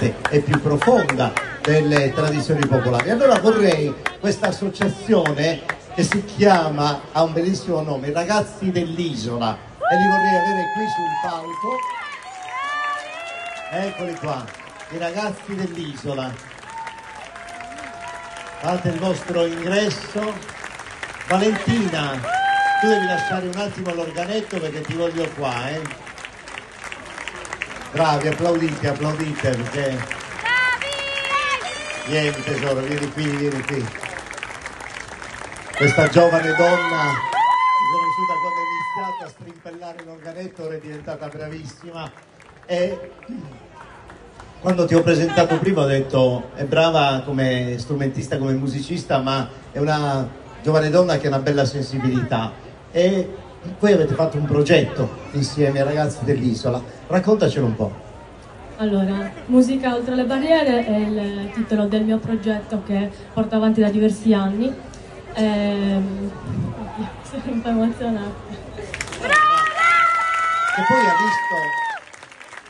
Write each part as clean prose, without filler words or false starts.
importante e più profonda delle tradizioni popolari. Allora vorrei questa associazione che si chiama, ha un bellissimo nome, i Ragazzi dell'Isola, e li vorrei avere qui sul palco. Eccoli qua, i Ragazzi dell'Isola. Fate il vostro ingresso. Valentina, tu devi lasciare un attimo l'organetto perché ti voglio qua, Bravi, applaudite perché... Vieni tesoro, vieni qui. Questa giovane donna che ho conosciuta quando ho iniziato a strimpellare l'organetto, ora è diventata bravissima, e quando ti ho presentato prima ho detto è brava come strumentista, come musicista, ma è una giovane donna che ha una bella sensibilità. E voi avete fatto un progetto insieme ai Ragazzi dell'Isola, raccontacelo un po'. Allora, Musica oltre le barriere è il titolo del mio progetto che porto avanti da diversi anni. Sono un po' emozionata. Che poi ha visto,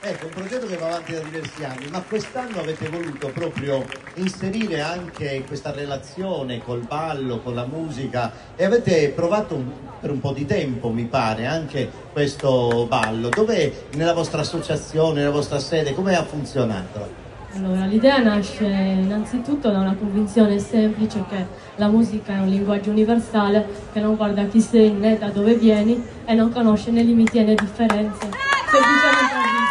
ecco, un progetto che va avanti da diversi anni, ma quest'anno avete voluto proprio inserire anche questa relazione col ballo, con la musica, e avete provato per un po' di tempo, mi pare, anche questo ballo. Dov'è nella vostra associazione, nella vostra sede, come ha funzionato? Allora, l'idea nasce innanzitutto da una convinzione semplice che la musica è un linguaggio universale che non guarda chi sei né da dove vieni e non conosce né limiti né differenze, semplicemente arriva.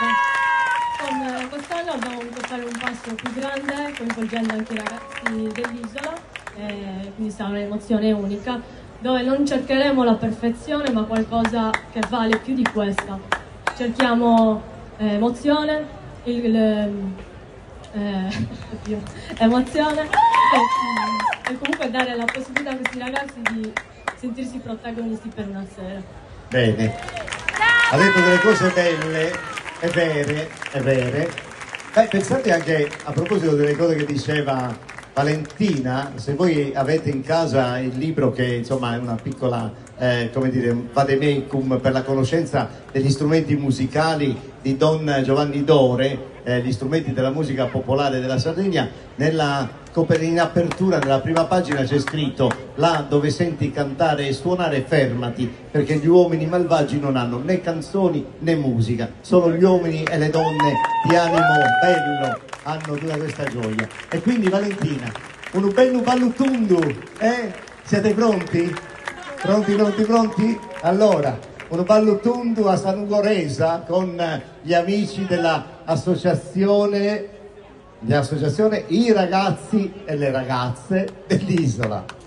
Quest'anno abbiamo voluto fare un passo più grande, coinvolgendo anche i ragazzi dell'isola, quindi sarà un'emozione unica, dove non cercheremo la perfezione ma qualcosa che vale più di questa. Cerchiamo emozione, emozione e comunque dare la possibilità a questi ragazzi di sentirsi protagonisti per una sera. Bene, ha detto delle cose belle e vere. Pensate anche, a proposito delle cose che diceva Valentina, se voi avete in casa il libro, che insomma è una piccola come dire, vademecum per la conoscenza degli strumenti musicali di Don Giovanni Dore, gli strumenti della musica popolare della Sardegna, in apertura, nella prima pagina c'è scritto: là dove senti cantare e suonare fermati, perché gli uomini malvagi non hanno né canzoni né musica, solo gli uomini e le donne di animo bello hanno tutta questa gioia. E quindi Valentina, un bello ballutundu, Siete pronti? Pronti? Allora, un ballutundu a San Ugoresa con gli amici dell'associazione I Ragazzi e le Ragazze dell'Isola.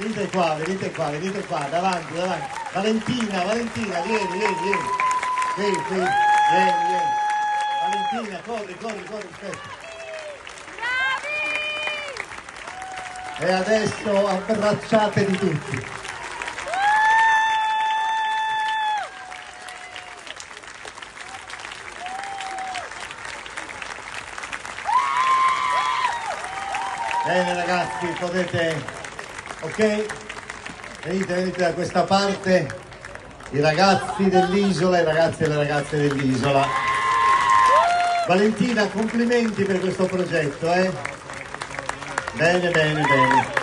venite qua, davanti. Valentina, vieni. Vieni. Valentina, corri, aspetta. E adesso abbracciatevi tutti. Bene ragazzi, potete, ok? Venite da questa parte, i ragazzi dell'isola e i ragazzi e le ragazze dell'isola. Valentina, complimenti per questo progetto, eh? Bene.